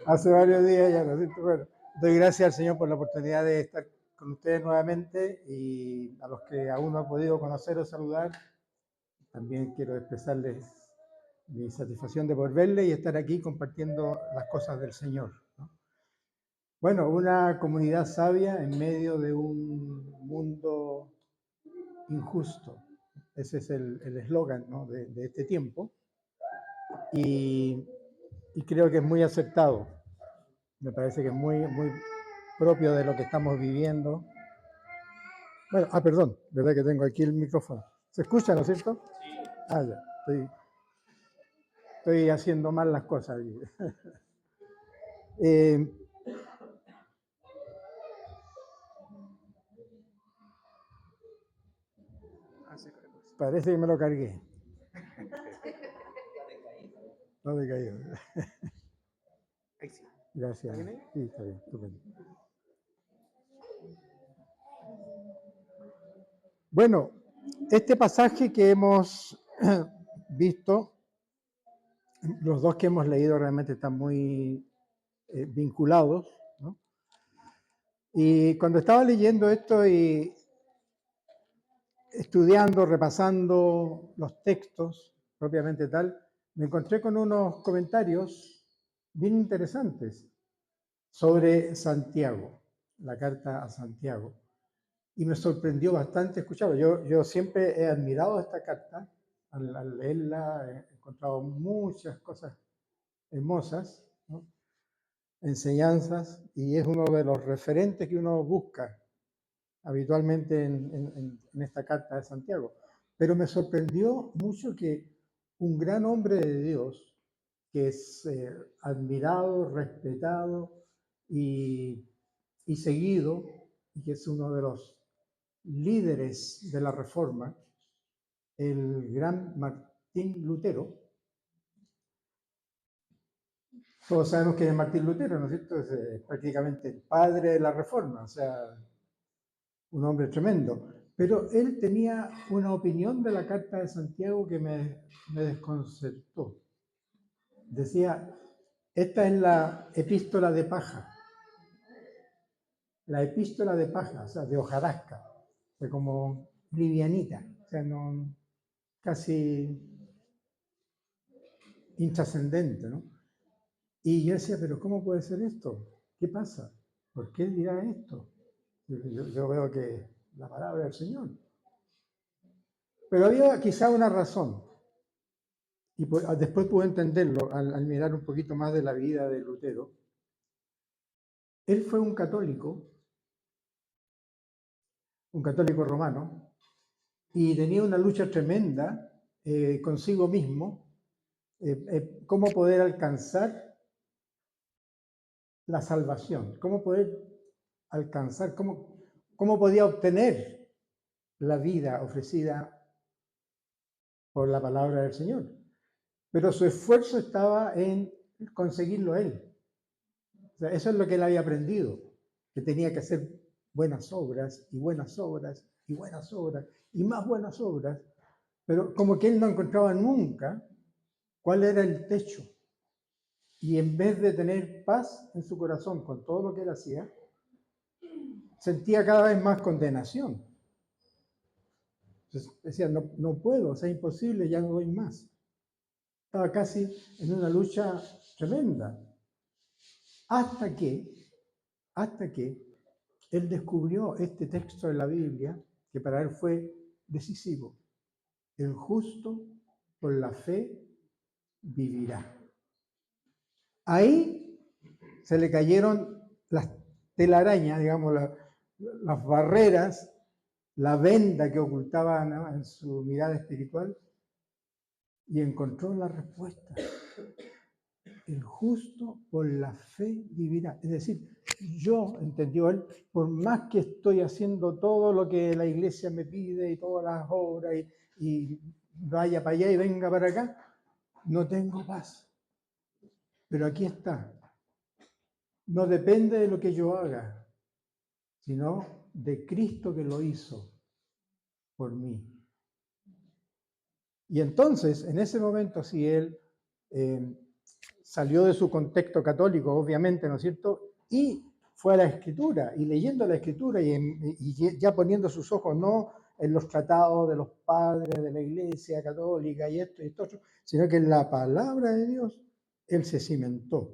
Hace varios días ya, ¿no es cierto? Bueno, doy gracias al Señor por la oportunidad de estar con ustedes nuevamente y a los que aún no he podido conocer o saludar, también quiero expresarles mi satisfacción de por verles y estar aquí compartiendo las cosas del Señor, ¿no? Bueno, una comunidad sabia en medio de un mundo injusto. Ese es el eslogan, ¿no?, de este tiempo y, y creo que es muy acertado. Me parece que es muy propio de lo que estamos viviendo. Bueno, perdón, verdad que tengo aquí el micrófono. ¿Se escucha, no es cierto? Sí. Ya, estoy haciendo mal las cosas. Parece que me lo cargué. No me caído. Ahí sí. Gracias. ¿Está bien ahí? Sí, está bien, estupendo. Bueno, este pasaje que hemos visto, los dos que hemos leído realmente están muy vinculados, ¿no? Y cuando estaba leyendo esto y estudiando, repasando los textos propiamente tal, me encontré con unos comentarios bien interesantes sobre Santiago, la carta a Santiago. Y me sorprendió bastante escucharlo. Yo siempre he admirado esta carta. Al leerla he encontrado muchas cosas hermosas, ¿no?, enseñanzas, y es uno de los referentes que uno busca habitualmente en esta carta de Santiago. Pero me sorprendió mucho que un gran hombre de Dios, que es admirado, respetado y seguido, y que es uno de los líderes de la Reforma, el gran Martín Lutero. Todos sabemos quién es Martín Lutero, ¿no es cierto? Es prácticamente el padre de la Reforma, o sea, un hombre tremendo. Pero él tenía una opinión de la Carta de Santiago que me desconcertó. Decía, esta es la epístola de paja. La epístola de paja, o sea, de hojarasca, de como livianita, o sea, no, casi intrascendente, ¿no? Y yo decía, pero ¿cómo puede ser esto? ¿Qué pasa? ¿Por qué dirá esto? Yo veo que la palabra del Señor. Pero había quizá una razón, y después pude entenderlo al mirar un poquito más de la vida de Lutero. Él fue un católico romano, y tenía una lucha tremenda consigo mismo, cómo poder alcanzar la salvación, cómo poder alcanzar, cómo podía obtener la vida ofrecida por la palabra del Señor. Pero su esfuerzo estaba en conseguirlo él. O sea, eso es lo que él había aprendido, que tenía que hacer buenas obras y buenas obras y buenas obras y más buenas obras, pero como que él no encontraba nunca cuál era el techo. Y en vez de tener paz en su corazón con todo lo que él hacía, sentía cada vez más condenación. Entonces decía, no puedo, es imposible, ya no doy más. Estaba casi en una lucha tremenda. Hasta que él descubrió este texto de la Biblia, que para él fue decisivo. El justo por la fe vivirá. Ahí se le cayeron las telarañas, digamos, las barreras, la venda que ocultaba, ¿no?, en su mirada espiritual, y encontró la respuesta. El justo por la fe vivirá. Es decir, yo, entendió él, por más que estoy haciendo todo lo que la iglesia me pide y todas las obras y vaya para allá y venga para acá, no tengo paz. Pero aquí está. No depende de lo que yo haga, sino de Cristo que lo hizo por mí. Y entonces, en ese momento, si él salió de su contexto católico, obviamente, ¿no es cierto? Y fue a la Escritura, y leyendo la Escritura y ya poniendo sus ojos no en los tratados de los padres de la Iglesia católica y esto otro, sino que en la palabra de Dios, él se cimentó.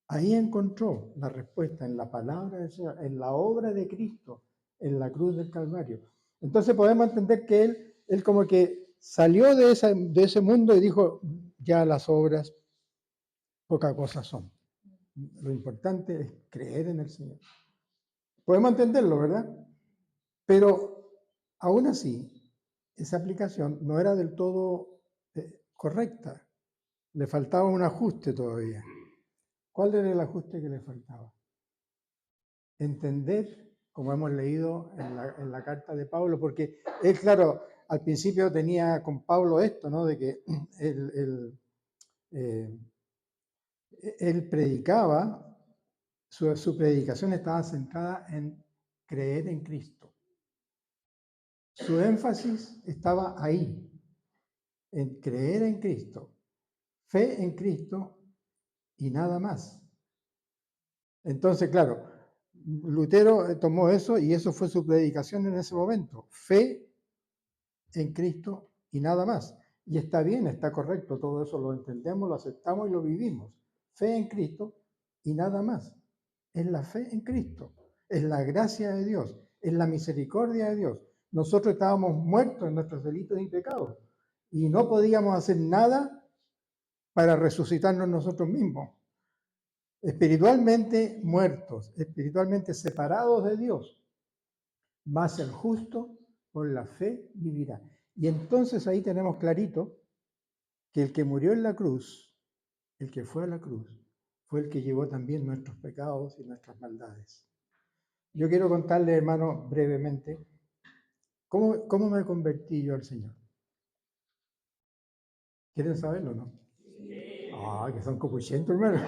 Ahí encontró la respuesta en la palabra del Señor, en la obra de Cristo, en la cruz del Calvario. Entonces podemos entender que él como que salió de ese mundo y dijo, ya las obras poca cosa son. Lo importante es creer en el Señor. Podemos entenderlo, ¿verdad? Pero aún así, esa aplicación no era del todo correcta. Le faltaba un ajuste todavía. ¿Cuál era el ajuste que le faltaba? Entender, como hemos leído en la carta de Pablo, porque él, claro, al principio tenía con Pablo esto, ¿no? De que él predicaba, su predicación estaba centrada en creer en Cristo. Su énfasis estaba ahí, en creer en Cristo, fe en Cristo y nada más. Entonces, claro, Lutero tomó eso y eso fue su predicación en ese momento. Fe en Cristo y nada más. Y está bien, está correcto, todo eso lo entendemos, lo aceptamos y lo vivimos. Fe en Cristo y nada más. Es la fe en Cristo, es la gracia de Dios, es la misericordia de Dios. Nosotros estábamos muertos en nuestros delitos y pecados y no podíamos hacer nada para resucitarnos nosotros mismos. Espiritualmente muertos, espiritualmente separados de Dios, mas el justo por la fe vivirá. Y entonces ahí tenemos clarito que el que murió en la cruz, el que fue a la cruz, fue el que llevó también nuestros pecados y nuestras maldades. Yo quiero contarle, hermano, brevemente, cómo me convertí yo al Señor. ¿Quieren saberlo o no? Ah, que son copuchentos, hermano.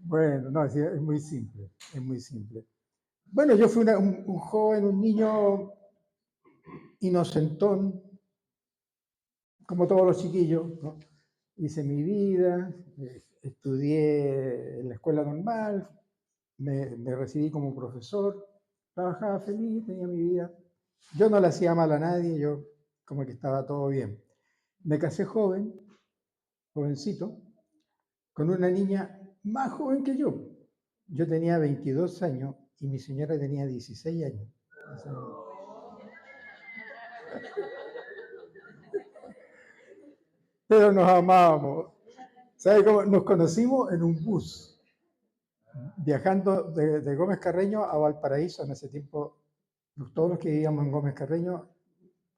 Bueno, no, es muy simple, es muy simple. Bueno, yo fui un joven, un niño inocentón, como todos los chiquillos, ¿no? Hice mi vida, estudié en la escuela normal, me recibí como profesor, trabajaba feliz, tenía mi vida. Yo no le hacía mal a nadie, yo como que estaba todo bien. Me casé joven, jovencito, con una niña más joven que yo. Yo tenía 22 años y mi señora tenía 16 años. Pero nos amábamos. ¿Sabe cómo? Nos conocimos en un bus, viajando de Gómez Carreño a Valparaíso. En ese tiempo, todos los que vivíamos en Gómez Carreño,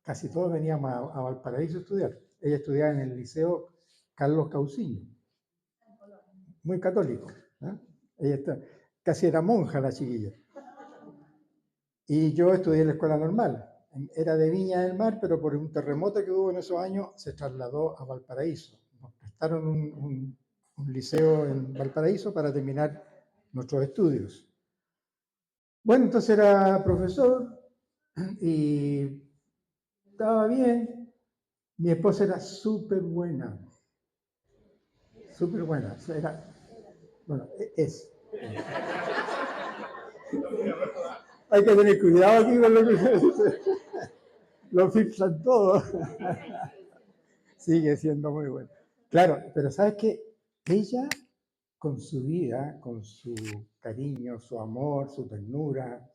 casi todos veníamos a Valparaíso a estudiar. Ella estudiaba en el Liceo Carlos Cauciño, muy católico. ¿Eh? Casi era monja la chiquilla. Y yo estudié en la escuela normal. Era de Viña del Mar, pero por un terremoto que hubo en esos años se trasladó a Valparaíso. Nos prestaron un liceo en Valparaíso para terminar nuestros estudios. Bueno, entonces era profesor y estaba bien. Mi esposa era súper buena. Súper buena. Era, bueno, es. Hay que tener cuidado aquí con lo que lo filtran todo. Sigue siendo muy bueno. Claro, pero ¿sabes qué? Ella, con su vida, con su cariño, su amor, su ternura,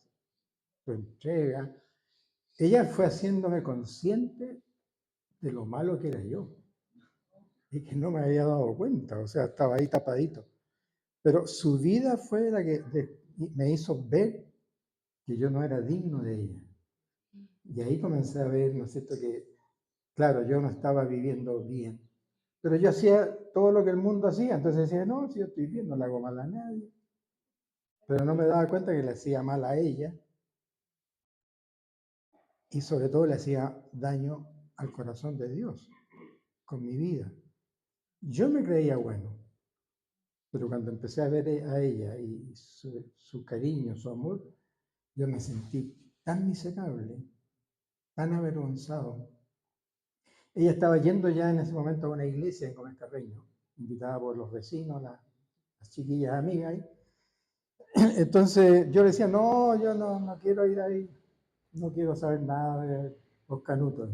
su entrega, ella fue haciéndome consciente de lo malo que era yo y que no me había dado cuenta, o sea, estaba ahí tapadito. Pero su vida fue la que me hizo ver que yo no era digno de ella. Y ahí comencé a ver, ¿no es cierto?, que, claro, yo no estaba viviendo bien. Pero yo hacía todo lo que el mundo hacía, entonces decía, no, si yo estoy bien, no le hago mal a nadie. Pero no me daba cuenta que le hacía mal a ella y sobre todo le hacía daño al corazón de Dios con mi vida. Yo me creía bueno, pero cuando empecé a ver a ella y su cariño, su amor, yo me sentí tan miserable, tan avergonzado. Ella estaba yendo ya en ese momento a una iglesia en Gómez Carreño, invitada por los vecinos, las chiquillas amigas ahí. Entonces yo le decía, no, yo no quiero ir ahí, no quiero saber nada de los canutos.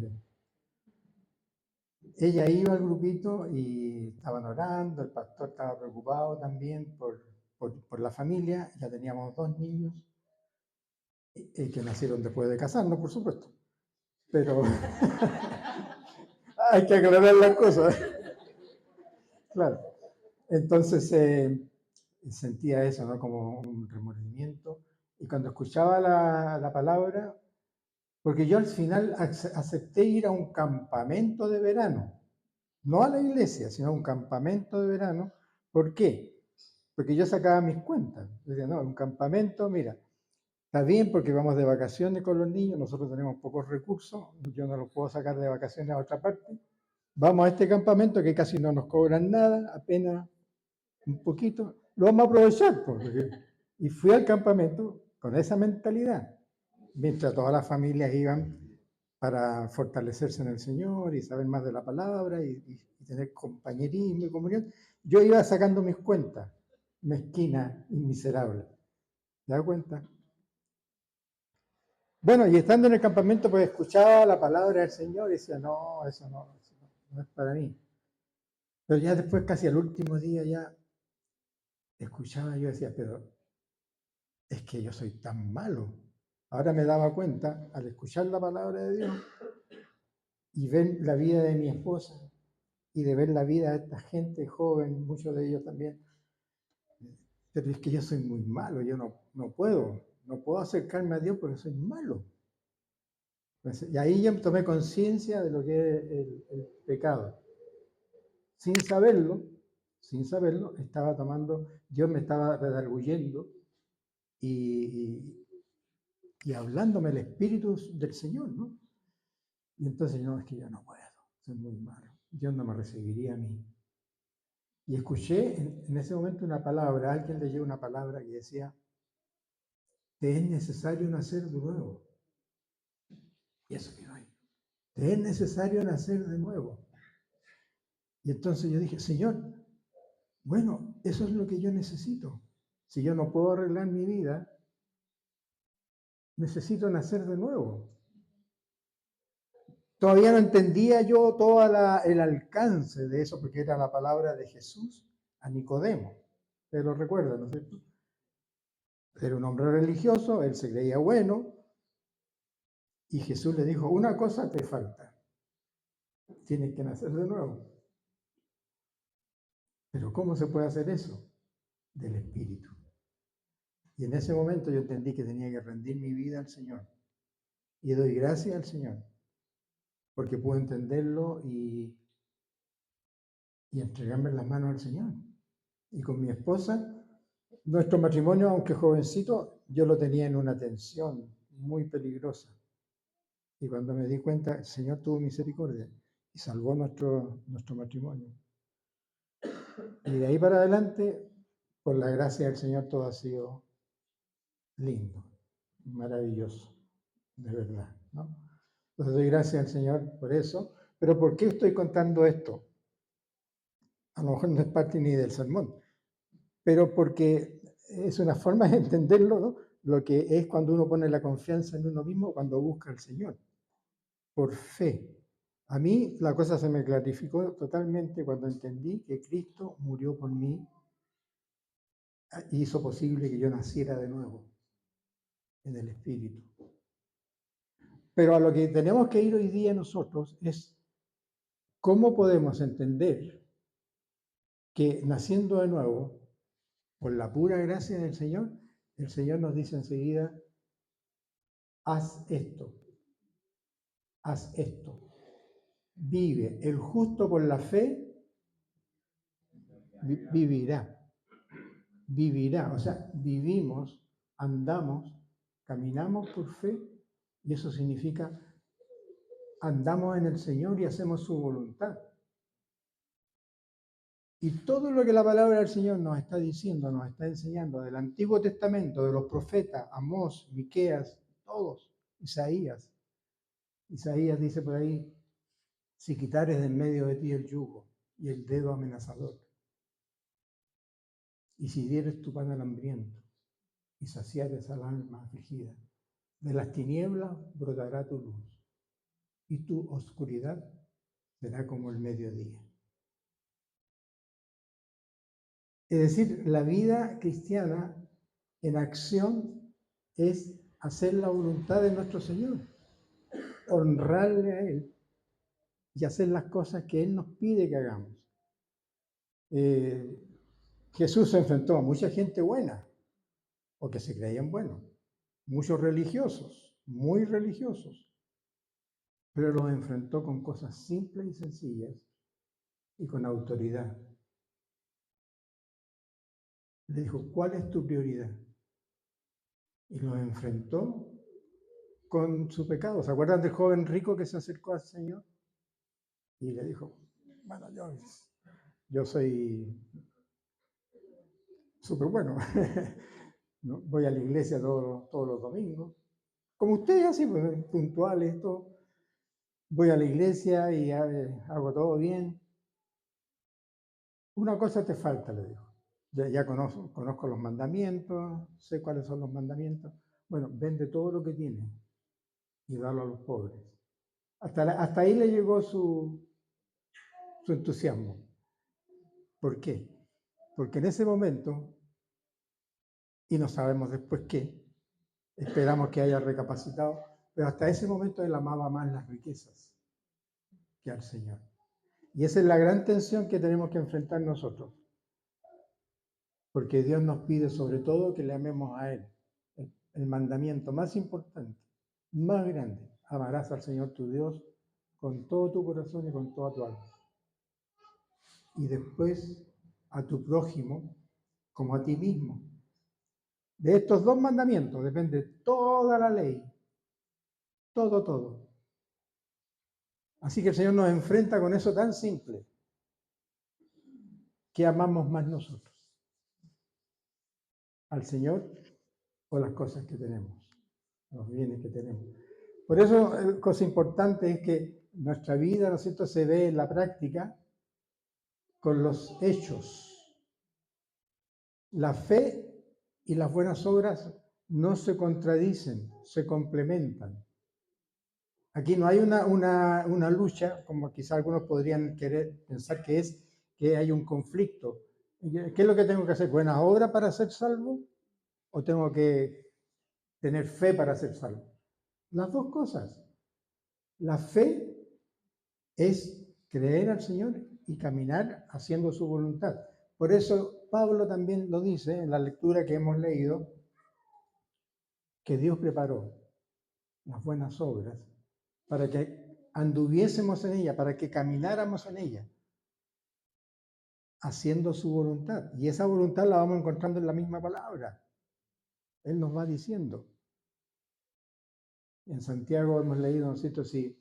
Ella iba al grupito y estaban orando, el pastor estaba preocupado también por la familia, ya teníamos 2 niños que nacieron después de casarnos, por supuesto, pero hay que aclarar las cosas, claro. Entonces sentía eso, ¿no? Como un remordimiento, y cuando escuchaba la palabra, porque yo al final acepté ir a un campamento de verano, no a la iglesia, sino a un campamento de verano. ¿Por qué? Porque yo sacaba mis cuentas. Decía, no, un campamento, mira, está bien porque vamos de vacaciones con los niños, nosotros tenemos pocos recursos, yo no los puedo sacar de vacaciones a otra parte. Vamos a este campamento que casi no nos cobran nada, apenas un poquito, lo vamos a aprovechar. Y fui al campamento con esa mentalidad, mientras todas las familias iban para fortalecerse en el Señor y saber más de la palabra y tener compañerismo y comunión. Yo iba sacando mis cuentas, mezquina y miserable. ¿Te das cuenta? Bueno, y estando en el campamento, pues escuchaba la palabra del Señor y decía, no, eso no es para mí. Pero ya después, casi al último día, ya escuchaba, yo decía, pero es que yo soy tan malo. Ahora me daba cuenta, al escuchar la palabra de Dios y ver la vida de mi esposa y de ver la vida de esta gente joven, muchos de ellos también, pero es que yo soy muy malo, yo no puedo acercarme a Dios porque soy malo. Entonces, y ahí yo tomé conciencia de lo que es el pecado. Sin saberlo, estaba tomando, Dios me estaba redarguyendo y, y hablándome el Espíritu del Señor, ¿no? Y entonces, no, es que yo no puedo, soy muy malo, Dios no me recibiría a mí. Y escuché en ese momento una palabra, alguien leyó una palabra que decía, te es necesario nacer de nuevo. Y eso quedó ahí. Te es necesario nacer de nuevo. Y entonces yo dije, Señor, bueno, eso es lo que yo necesito. Si yo no puedo arreglar mi vida, necesito nacer de nuevo. Todavía no entendía yo todo el alcance de eso, porque era la palabra de Jesús a Nicodemo. Te lo recuerdan, ¿no es cierto? Era un hombre religioso, él se creía bueno, y Jesús le dijo, una cosa te falta, tienes que nacer de nuevo. Pero ¿cómo se puede hacer eso? Del Espíritu. Y en ese momento yo entendí que tenía que rendir mi vida al Señor. Y doy gracias al Señor, porque pude entenderlo y entregarme en las manos al Señor. Y con mi esposa, nuestro matrimonio, aunque jovencito, yo lo tenía en una tensión muy peligrosa. Y cuando me di cuenta, el Señor tuvo misericordia y salvó nuestro matrimonio. Y de ahí para adelante, por la gracia del Señor, todo ha sido lindo, maravilloso, de verdad, ¿no? Entonces doy gracias al Señor por eso. Pero ¿por qué estoy contando esto? A lo mejor no es parte ni del sermón, pero porque es una forma de entenderlo, ¿no? Lo que es cuando uno pone la confianza en uno mismo, cuando busca al Señor, por fe. A mí la cosa se me clarificó totalmente cuando entendí que Cristo murió por mí e hizo posible que yo naciera de nuevo en el Espíritu. Pero a lo que tenemos que ir hoy día nosotros es cómo podemos entender que naciendo de nuevo, por la pura gracia del Señor, el Señor nos dice enseguida, haz esto, haz esto. Vive. El justo por la fe vivirá. Vivirá. O sea, vivimos, andamos, caminamos por fe y eso significa andamos en el Señor y hacemos su voluntad. Y todo lo que la palabra del Señor nos está diciendo, nos está enseñando del Antiguo Testamento, de los profetas, Amós, Miqueas, todos, Isaías. Isaías dice por ahí, si quitares de en medio de ti el yugo y el dedo amenazador, y si dieres tu pan al hambriento y saciares al alma afligida, de las tinieblas brotará tu luz y tu oscuridad será como el mediodía. Es decir, la vida cristiana en acción es hacer la voluntad de nuestro Señor, honrarle a Él y hacer las cosas que Él nos pide que hagamos. Jesús se enfrentó a mucha gente buena, o que se creían buenos, muchos religiosos, muy religiosos, pero los enfrentó con cosas simples y sencillas y con autoridad. Le dijo, ¿cuál es tu prioridad? Y los enfrentó con su pecado. ¿Se acuerdan del joven rico que se acercó al Señor? Y le dijo, bueno, yo soy súper bueno, ¿no? Voy a la iglesia todos los domingos, como ustedes así, pues, puntuales, todo. Voy a la iglesia y hago todo bien. Una cosa te falta, le dijo. Ya conozco los mandamientos, sé cuáles son los mandamientos. Bueno, vende todo lo que tienes y dalo a los pobres. Hasta ahí le llegó su entusiasmo. ¿Por qué? Porque en ese momento, y no sabemos después qué, esperamos que haya recapacitado, pero hasta ese momento él amaba más las riquezas que al Señor. Y esa es la gran tensión que tenemos que enfrentar nosotros. Porque Dios nos pide sobre todo que le amemos a Él. El mandamiento más importante, más grande, amarás al Señor tu Dios con todo tu corazón y con toda tu alma. Y después a tu prójimo como a ti mismo. De estos dos mandamientos depende toda la ley. Todo, todo. Así que el Señor nos enfrenta con eso tan simple. ¿Qué amamos más nosotros? ¿Al Señor o las cosas que tenemos? Los bienes que tenemos. Por eso, cosa importante es que nuestra vida, ¿no es cierto?, se ve en la práctica con los hechos. La fe y las buenas obras no se contradicen, se complementan. Aquí no hay una lucha, como quizá algunos podrían querer pensar que hay un conflicto. ¿Qué es lo que tengo que hacer? ¿Buenas obras para ser salvo? ¿O tengo que tener fe para ser salvo? Las dos cosas. La fe es creer al Señor y caminar haciendo su voluntad. Por eso Pablo también lo dice en la lectura que hemos leído, que Dios preparó las buenas obras para que anduviésemos en ella, para que camináramos en ella, haciendo su voluntad. Y esa voluntad la vamos encontrando en la misma palabra. Él nos va diciendo. En Santiago hemos leído, ¿no es cierto?, si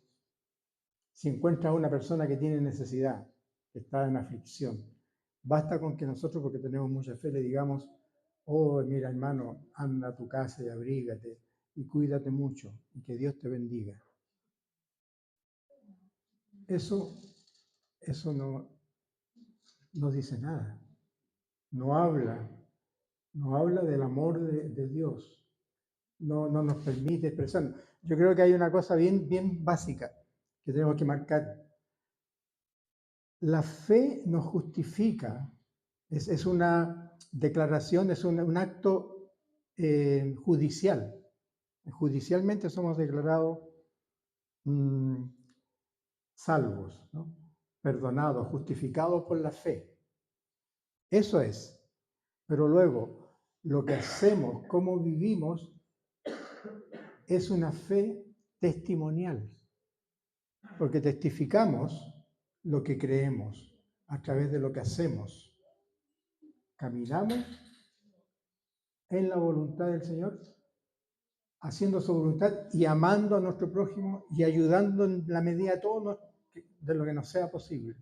encuentras a una persona que tiene necesidad, que está en aflicción, basta con que nosotros, porque tenemos mucha fe, le digamos, oh, mira hermano, anda a tu casa y abrígate y cuídate mucho y que Dios te bendiga. Eso no dice nada, no habla del amor de Dios, no nos permite expresar. Yo creo que hay una cosa bien básica que tenemos que marcar. La fe nos justifica, es una declaración, es un acto judicial. Judicialmente somos declarados salvos, ¿no? Perdonados, justificados por la fe. Eso es. Pero luego, lo que hacemos, cómo vivimos, es una fe testimonial. Porque testificamos lo que creemos a través de lo que hacemos. Caminamos en la voluntad del Señor, haciendo su voluntad y amando a nuestro prójimo y ayudando en la medida de todo de lo que nos sea posible.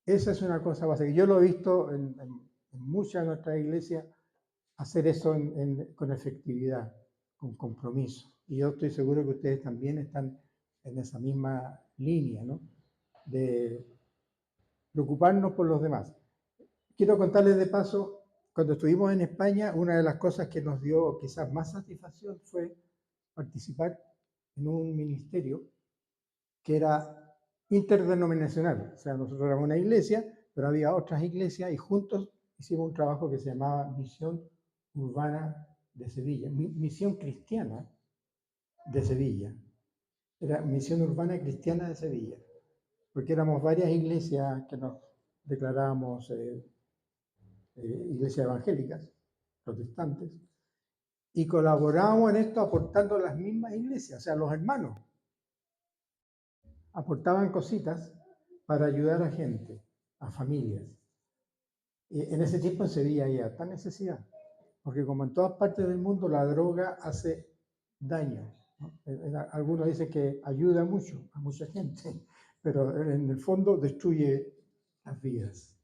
Esa es una cosa básica. Yo lo he visto en muchas de nuestras iglesias hacer eso con efectividad, con compromiso. Y yo estoy seguro que ustedes también están en esa misma línea, ¿no? De preocuparnos por los demás. Quiero contarles de paso, cuando estuvimos en España, una de las cosas que nos dio quizás más satisfacción fue participar en un ministerio que era interdenominacional. O sea, nosotros éramos una iglesia, pero había otras iglesias y juntos hicimos un trabajo que se llamaba Misión Urbana de Sevilla, Misión Cristiana de Sevilla. Era Misión Urbana Cristiana de Sevilla, porque éramos varias iglesias que nos declarábamos iglesias evangélicas, protestantes, y colaborábamos en esto aportando las mismas iglesias, o sea, los hermanos aportaban cositas para ayudar a gente, a familias. Y en ese tiempo en Sevilla había esta necesidad, porque como en todas partes del mundo la droga hace daño, ¿no? Algunos dicen que ayuda mucho a mucha gente, pero en el fondo destruye las vidas.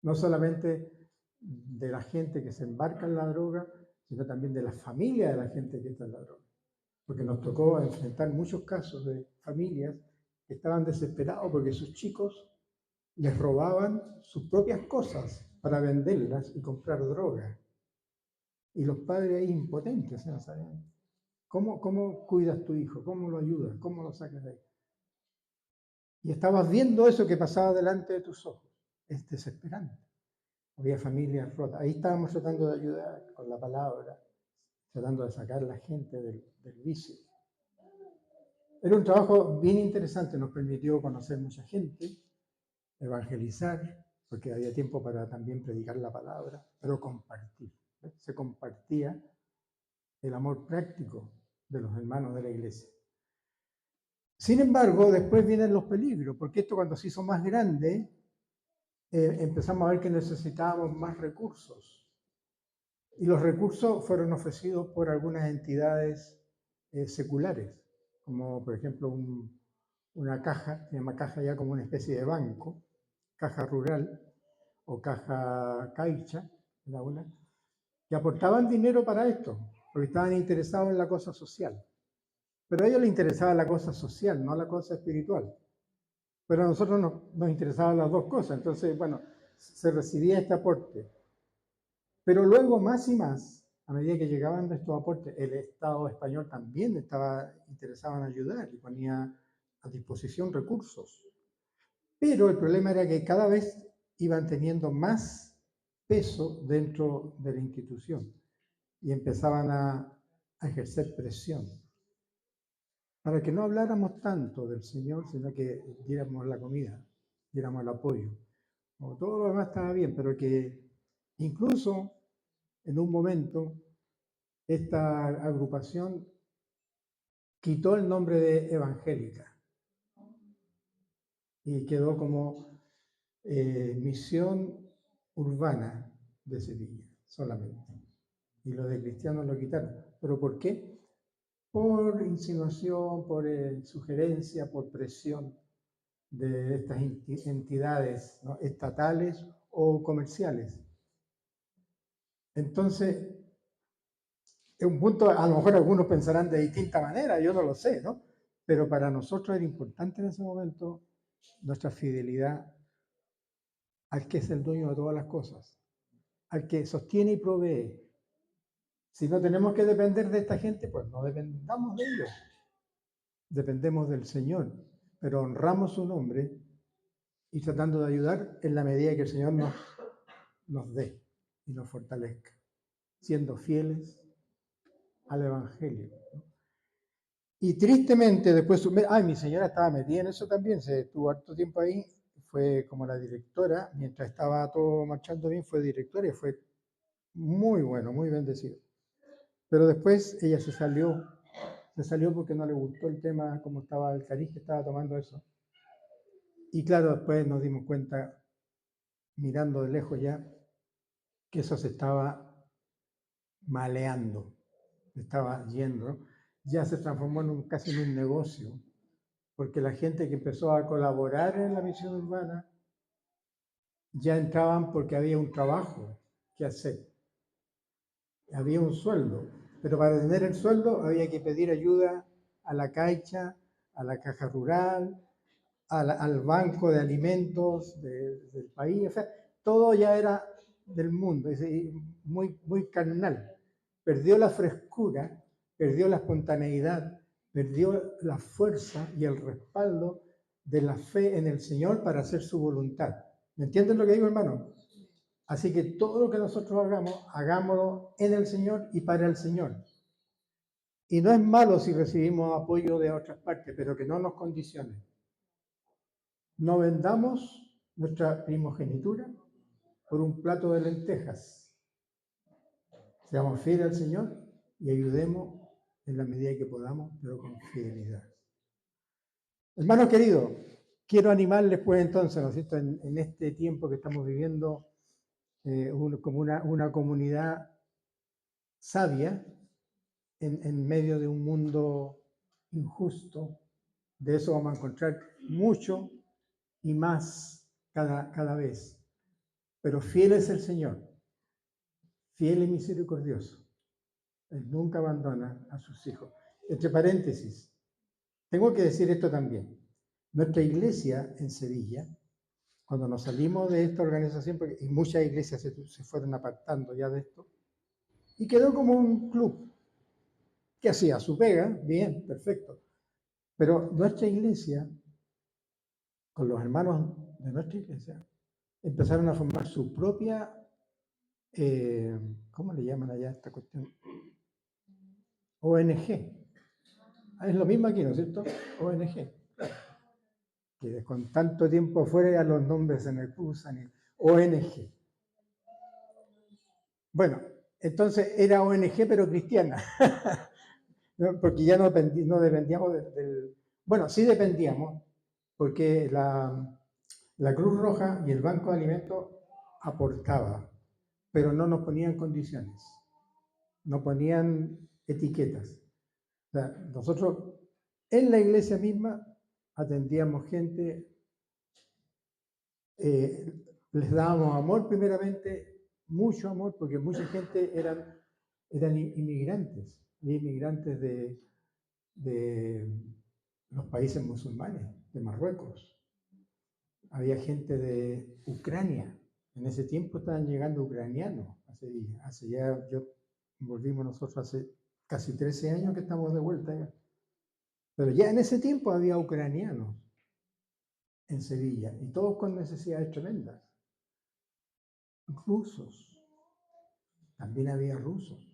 No solamente de la gente que se embarca en la droga, sino también de la familia de la gente que está en la droga. Porque nos tocó enfrentar muchos casos de familias que estaban desesperados porque sus chicos les robaban sus propias cosas para venderlas y comprar droga. Y los padres ahí impotentes, ¿no? ¿Saben? ¿Cómo cuidas a tu hijo? ¿Cómo lo ayudas? ¿Cómo lo sacas de ahí? Y estabas viendo eso que pasaba delante de tus ojos. Es desesperante. Había familias rotas. Ahí estábamos tratando de ayudar con la palabra, tratando de sacar a la gente del vicio. Era un trabajo bien interesante, nos permitió conocer mucha gente, evangelizar, porque había tiempo para también predicar la palabra, pero compartir. Se compartía el amor práctico de los hermanos de la iglesia. Sin embargo, después vienen los peligros, porque esto cuando se hizo más grande, empezamos a ver que necesitábamos más recursos. Y los recursos fueron ofrecidos por algunas entidades seculares, como por ejemplo una caja, se llama caja ya como una especie de banco, caja rural o caja caixa, era una, que aportaban dinero para esto, porque estaban interesados en la cosa social. Pero a ellos les interesaba la cosa social, no la cosa espiritual. Pero a nosotros nos interesaban las dos cosas, entonces, bueno, se recibía este aporte. Pero luego más y más, a medida que llegaban estos aportes, el Estado español también estaba interesado en ayudar y ponía a disposición recursos. Pero el problema era que cada vez iban teniendo más peso dentro de la institución y empezaban a ejercer presión para que no habláramos tanto del Señor, sino que diéramos la comida, diéramos el apoyo. O todo lo demás estaba bien, pero que incluso en un momento esta agrupación quitó el nombre de evangélica y quedó como misión urbana de Sevilla solamente. Y lo de cristianos lo quitaron. ¿Pero por qué? Por insinuación, por sugerencia, por presión de estas entidades, ¿no?, estatales o comerciales. Entonces, es un punto, a lo mejor algunos pensarán de distinta manera, yo no lo sé, ¿no? Pero para nosotros era importante en ese momento nuestra fidelidad al que es el dueño de todas las cosas, al que sostiene y provee. Si no tenemos que depender de esta gente, pues no dependamos de ellos. Dependemos del Señor, pero honramos su nombre y tratando de ayudar en la medida que el Señor nos dé y nos fortalezca, siendo fieles al Evangelio, ¿no? Y tristemente después, mi señora estaba metida en eso también, se estuvo harto tiempo ahí, fue como la directora, mientras estaba todo marchando bien, fue directora y fue muy bueno, muy bendecido. Pero después ella se salió porque no le gustó el tema, como estaba el cariz que estaba tomando eso. Y claro, después nos dimos cuenta, mirando de lejos ya, que eso se estaba maleando, estaba yendo, ya se transformó casi en un negocio, porque la gente que empezó a colaborar en la misión urbana ya entraban porque había un trabajo que hacer, había un sueldo, pero para tener el sueldo había que pedir ayuda a la Caixa, a la caja rural, al banco de alimentos del país, o sea, todo ya era del mundo, es decir, muy carnal. Perdió la frescura, perdió la espontaneidad, perdió la fuerza y el respaldo de la fe en el Señor para hacer su voluntad. ¿Me entienden lo que digo, hermano? Así que todo lo que nosotros hagamos, hagámoslo en el Señor y para el Señor. Y no es malo si recibimos apoyo de otras partes, pero que no nos condicione. No vendamos nuestra primogenitura por un plato de lentejas. Seamos fieles al Señor y ayudemos en la medida que podamos, pero con fidelidad. Hermanos queridos, quiero animarles pues entonces, ¿no es cierto?, en este tiempo que estamos viviendo como una comunidad sabia en medio de un mundo injusto. De eso vamos a encontrar mucho y más cada vez. Pero fiel es el Señor, fiel y misericordioso. Él nunca abandona a sus hijos. Entre paréntesis, tengo que decir esto también. Nuestra iglesia en Sevilla, cuando nos salimos de esta organización, porque muchas iglesias se fueron apartando ya de esto, y quedó como un club que hacía su pega, bien, perfecto. Pero nuestra iglesia, con los hermanos de nuestra iglesia, empezaron a formar su propia, ¿cómo le llaman allá esta cuestión? ONG. Es lo mismo aquí, ¿no es cierto? ONG. Que con tanto tiempo afuera ya los nombres se me usan. ONG. Bueno, entonces era ONG pero cristiana. Porque ya no dependíamos del... Bueno, sí dependíamos, porque la Cruz Roja y el Banco de Alimentos aportaba, pero no nos ponían condiciones, no ponían etiquetas. O sea, nosotros en la iglesia misma atendíamos gente, les dábamos amor primeramente, mucho amor, porque mucha gente eran inmigrantes, inmigrantes de los países musulmanes, de Marruecos. Había gente de Ucrania. En ese tiempo estaban llegando ucranianos. Hace ya, volvimos nosotros hace casi 13 años que estamos de vuelta ya. Pero ya en ese tiempo había ucranianos en Sevilla y todos con necesidades tremendas. Rusos, también había rusos.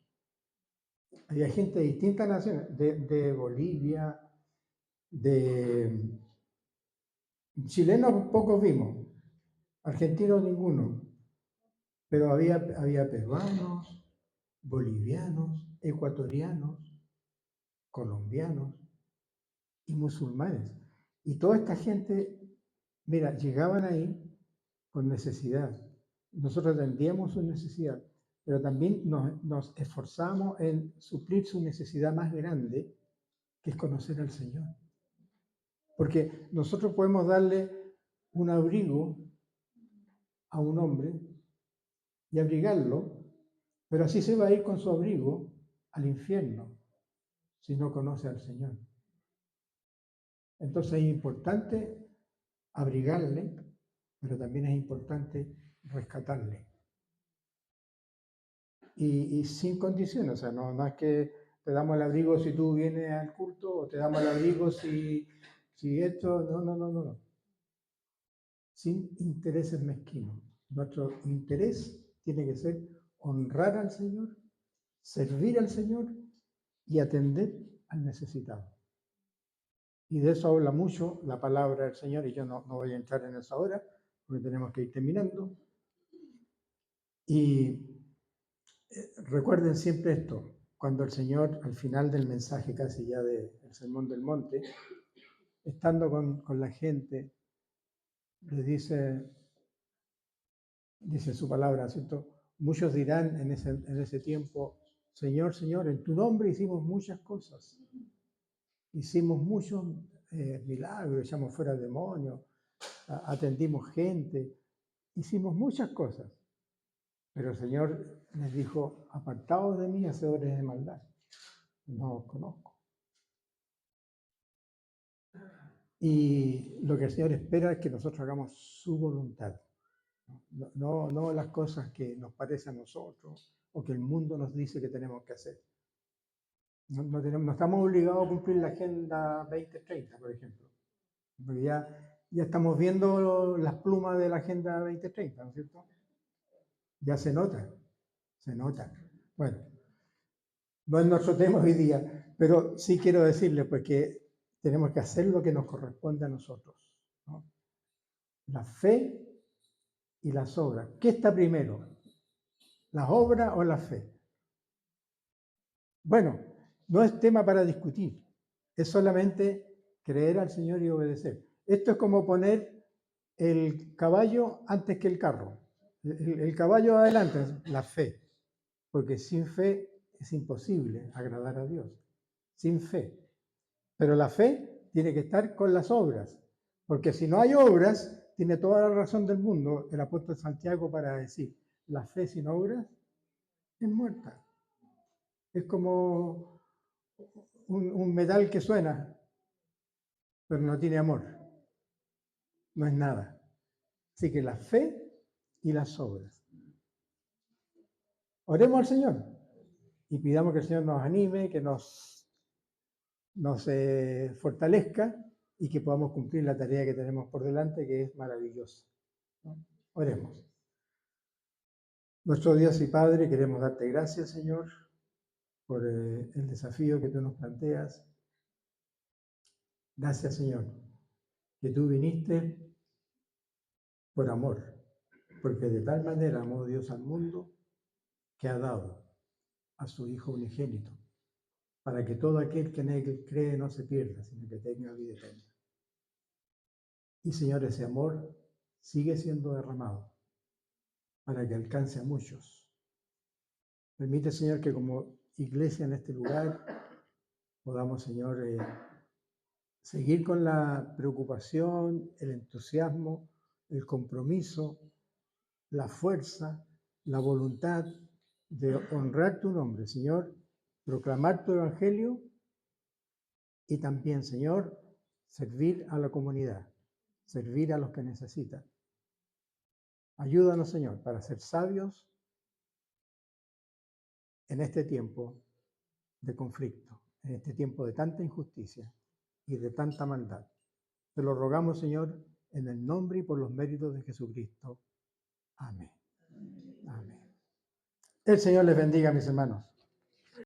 Había gente de distintas naciones, de Bolivia, de chilenos pocos vimos, argentinos ninguno, pero había peruanos, bolivianos, ecuatorianos, colombianos y musulmanes. Y toda esta gente, mira, llegaban ahí con necesidad. Nosotros atendíamos su necesidad, pero también nos esforzamos en suplir su necesidad más grande, que es conocer al Señor. Porque nosotros podemos darle un abrigo a un hombre y abrigarlo, pero así se va a ir con su abrigo al infierno si no conoce al Señor. Entonces es importante abrigarle, pero también es importante rescatarle. Y sin condiciones, o sea, no es que te damos el abrigo si tú vienes al culto o te damos el abrigo si esto, no. Sin intereses mezquinos. Nuestro interés tiene que ser honrar al Señor, servir al Señor y atender al necesitado. Y de eso habla mucho la palabra del Señor, y yo no voy a entrar en eso ahora, porque tenemos que ir terminando. Y recuerden siempre esto, cuando el Señor, al final del mensaje casi ya del Sermón del Monte, estando con la gente, les dice su palabra, ¿cierto? Muchos dirán en ese tiempo, Señor, Señor, en tu nombre hicimos muchas cosas. Hicimos muchos milagros, echamos fuera demonios, atendimos gente, hicimos muchas cosas. Pero el Señor les dijo, apartaos de mí, hacedores de maldad. No os conozco. Y lo que el Señor espera es que nosotros hagamos su voluntad, no las cosas que nos parecen a nosotros o que el mundo nos dice que tenemos que hacer. No estamos obligados a cumplir la Agenda 2030, por ejemplo, porque ya estamos viendo las plumas de la Agenda 2030, ¿no es cierto? Ya se nota, se nota. Bueno, no es nuestro tema hoy día, pero sí quiero decirle pues que tenemos que hacer lo que nos corresponde a nosotros, ¿no? La fe y las obras. ¿Qué está primero? ¿Las obras o la fe? Bueno, no es tema para discutir, es solamente creer al Señor y obedecer. Esto es como poner el caballo antes que el carro. El caballo adelante es la fe, porque sin fe es imposible agradar a Dios, sin fe. Pero la fe tiene que estar con las obras, porque si no hay obras, tiene toda la razón del mundo el apóstol Santiago para decir, la fe sin obras es muerta. Es como un metal que suena, pero no tiene amor. No es nada. Así que la fe y las obras. Oremos al Señor y pidamos que el Señor nos anime, que nos fortalezca y que podamos cumplir la tarea que tenemos por delante, que es maravillosa, ¿no? Oremos. Nuestro Dios y Padre, queremos darte gracias, Señor, por el desafío que tú nos planteas. Gracias, Señor, que tú viniste por amor, porque de tal manera amó Dios al mundo que ha dado a su Hijo unigénito, para que todo aquel que en él cree no se pierda, sino que tenga vida eterna. Y, Señor, ese amor sigue siendo derramado para que alcance a muchos. Permite, Señor, que como iglesia en este lugar podamos, Señor, seguir con la preocupación, el entusiasmo, el compromiso, la fuerza, la voluntad de honrar tu nombre, Señor, proclamar tu evangelio y también, Señor, servir a la comunidad, servir a los que necesitan. Ayúdanos, Señor, para ser sabios en este tiempo de conflicto, en este tiempo de tanta injusticia y de tanta maldad. Te lo rogamos, Señor, en el nombre y por los méritos de Jesucristo. Amén. Amén. El Señor les bendiga, mis hermanos.